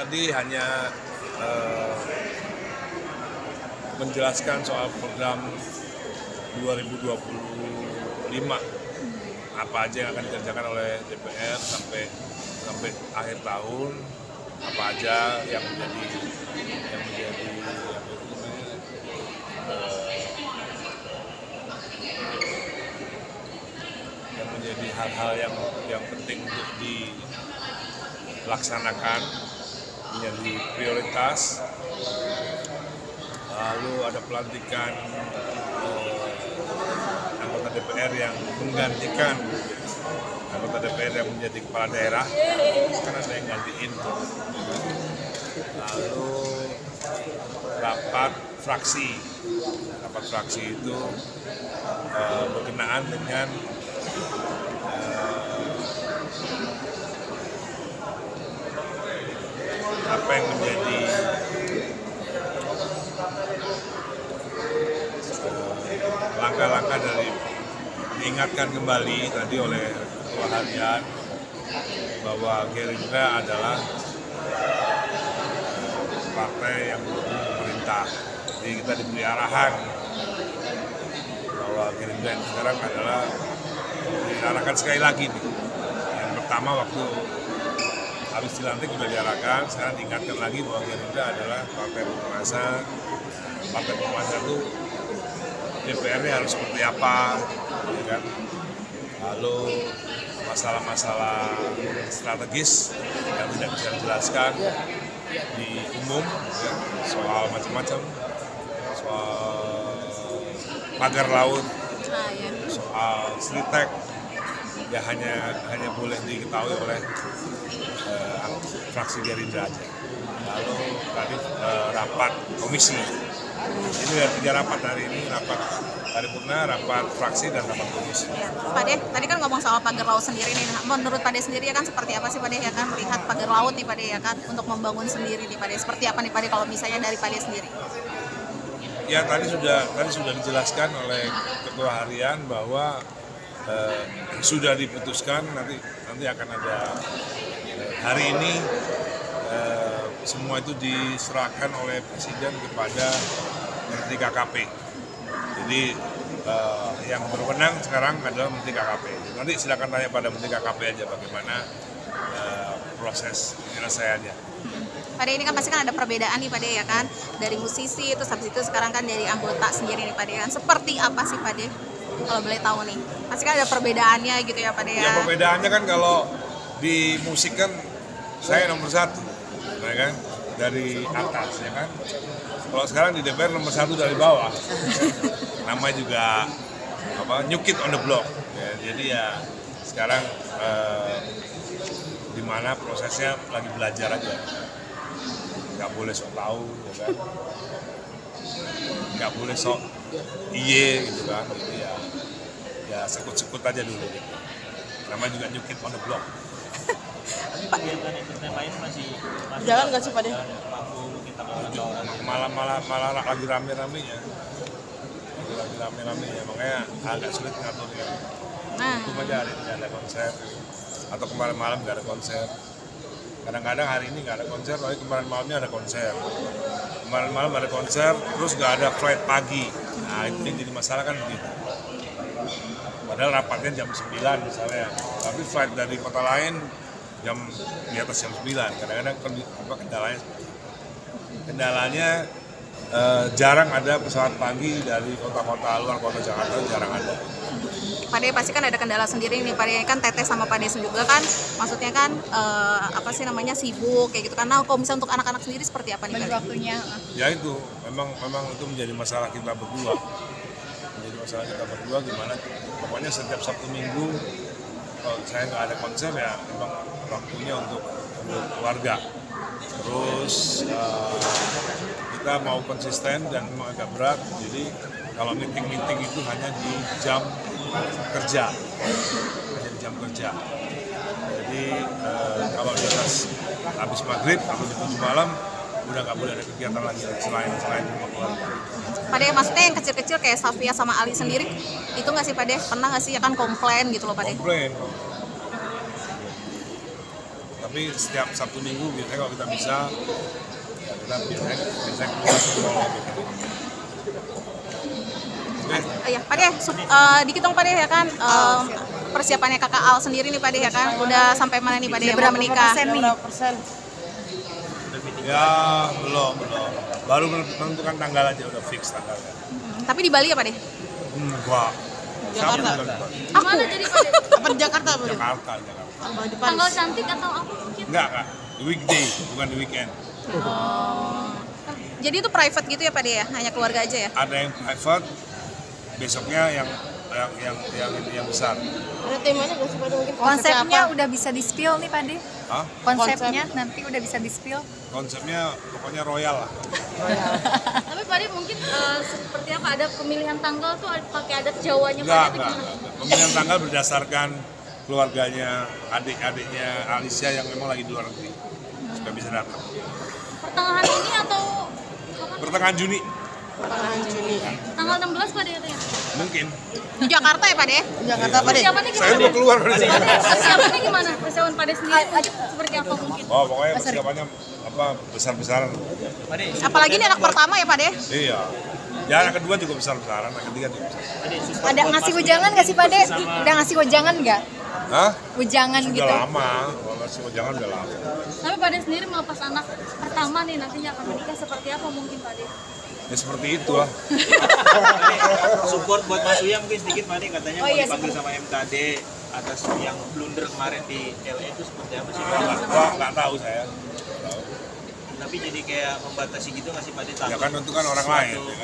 tadi hanya menjelaskan soal program 2025 apa aja yang akan dikerjakan oleh DPR sampai akhir tahun, apa aja yang menjadi hal-hal yang penting untuk dilaksanakan, menjadi prioritas. Lalu ada pelantikan anggota DPR yang menggantikan anggota DPR yang menjadi kepala daerah, kan ada yang gantiin. Lalu rapat fraksi itu berkenaan dengan apa yang menjadi langkah-langkah dari diingatkan kembali tadi oleh Ketua Harian bahwa Gerindra adalah partai yang mendukung pemerintah. Jadi kita diberi arahan bahwa Gerindra yang sekarang adalah diarahkan sekali lagi nih. Yang pertama waktu habis dilantik sudah diarahkan, sekarang diingatkan lagi bahwa Gerindra adalah partai penguasa. Partai penguasa itu DPR-nya harus seperti apa, ya kan? Lalu masalah-masalah strategis yang tidak bisa dijelaskan di umum, ya, soal macam-macam, soal pagar laut, soal Sritek, ya hanya boleh diketahui oleh fraksi Gerindra aja. Lalu tadi rapat komisi. Ini ada 3 rapat hari ini, rapat paripurna, rapat fraksi, dan rapat komisi. Ya, Pak De, tadi kan ngomong soal pagar laut sendiri nih. Menurut Pak De sendiri ya kan seperti apa sih Pak De ya kan melihat pagar laut nih Pak De ya kan untuk membangun sendiri nih Pak De. Seperti apa nih Pak De kalau misalnya dari Pak De sendiri? Ya tadi sudah dijelaskan oleh Ketua Harian bahwa sudah diputuskan nanti akan ada hari ini semua itu diserahkan oleh Presiden kepada Menteri KKP. Jadi yang berwenang sekarang adalah Menteri KKP. Nanti silakan tanya pada Menteri KKP aja bagaimana proses penyelesaiannya. Pak De, ini kan pasti kan ada perbedaan nih Pak De ya kan, dari musisi terus habis itu sekarang kan dari anggota sendiri nih Pak De kan. Seperti apa sih Pak De? Kalau boleh tahu nih. Pasti kan ada perbedaannya gitu ya Pak De ya. Ya perbedaannya kan kalau di musik kan saya nomor 1, ya kan, dari atas ya kan. Kalau sekarang di DPR nomor 1 dari bawah. Namanya juga new kid on the block. Ya, jadi ya sekarang di mana prosesnya lagi belajar aja. Nggak boleh sok tahu, ya kan. Nggak boleh sok iye gitu kan. Jadi ya sekut-sekut aja dulu. Namanya juga new kid on the block. Kegiatan entertain lain masih jalan nggak sih Pak De? Malah lagi rame-ramenya. Makanya agak sulit ngaturnya. Itu aja hari ini ada konser, atau kemarin malam nggak ada konser. Kadang-kadang hari ini nggak ada konser, tapi kemarin malamnya ada konser. Kemarin malam ada konser, terus nggak ada flight pagi. Nah itu yang jadi masalah kan begitu. Padahal rapatnya jam 9 misalnya, tapi flight dari kota lain jam di atas jam 9. Kadang-kadang kendalanya jarang ada pesawat pagi dari kota-kota luar kota Jakarta, jarang ada. Pak De pasti kan ada kendala sendiri nih Pak De, kan Teteh sama Pak De juga kan maksudnya kan sibuk kayak gitu kan. Nah kalau misalnya untuk anak-anak sendiri seperti apa nih Pak De? Waktunya. Ya itu memang itu menjadi masalah kita berdua. Gimana pokoknya setiap Sabtu Minggu kalau saya nggak ada konser ya memang waktunya untuk keluarga. Terus kita mau konsisten dan memang agak berat, jadi kalau meeting itu hanya di jam kerja. Jadi kalau di atas habis maghrib atau di 7 malam udah nggak boleh ada kegiatan lagi selain rumah keluarga. Pak De, maksudnya yang kecil-kecil kayak Safia sama Ali sendiri itu nggak sih Pak De? Pernah nggak sih ya kan komplain gitu loh Pak De? Komplain. Tapi setiap Sabtu Minggu biasanya kalau kita bisa, ya kita biasanya keluar ke mall gitu. Oke. Iya, Pak De, dikit dong Pak De ya kan. Persiapannya Kakak Al sendiri nih Pak De ya kan. Udah sampai mana nih Pak De mau menikah? Ya belum. Baru menentukan tanggal aja, udah fix tanggalnya. Tapi di Bali ya Pak De? Enggak. Siapa Jakarta. bilang Pak? Aku jadi Pak De? Apa di Jakarta Pak De? Jakarta. Apa di Tanggal Paris? cantik atau apa mungkin? Enggak. Di weekday, bukan di weekend. Jadi itu private gitu ya Pak De ya? Hanya keluarga aja ya? Ada yang private, besoknya yang besar. Ada temanya nggak sih Pak De? Mungkin Konsepnya apa? udah bisa di-spill nih Pak De? Hah? Konsepnya nanti udah bisa di-spill? Konsepnya pokoknya royal lah. Tapi Pak De mungkin seperti apa, ada pemilihan tanggal tuh pakai adat Jawanya Pak Enggak. De atau gimana? Pemilihan tanggal berdasarkan keluarganya, adik-adiknya Alicia yang memang lagi di luar negeri. Supaya bisa datang. Pertengahan ini atau kapan? Pertengahan Juni, Pertengahan Juni. Tanggal 16 Pak De katanya. mungkin. Di Jakarta ya Pak De? Di Jakarta Pak De? Persiapannya Saya gimana? udah keluar dari sini. Persiapannya gimana? Persiapan Pak De sendiri seperti apa mungkin? Oh, pokoknya persiapannya besar-besaran. Apalagi ini anak pertama ya Pak De? Iya. Ya, anak kedua juga besar-besaran, anak ketiga juga besar. Ada ngasih wejangan nggak sih Pak De? Udah ngasih wejangan nggak? Hah? Wejangan Sudah gitu? lama, kalau masih jangan udah lama. Tapi Pak De sendiri melepas anak pertama nih nantinya akan menikah seperti apa mungkin Pak De? Ya seperti itu lah. Support buat Mas Uya mungkin sedikit Pak De, katanya Oh mau iya, dipanggil sama MKD atas yang blunder kemarin di LA itu seperti apa sih? Wah, nggak tahu saya. Tapi jadi kayak membatasi gitu nggak sih Pak De? Ya kan itu kan orang lain. Ya kan?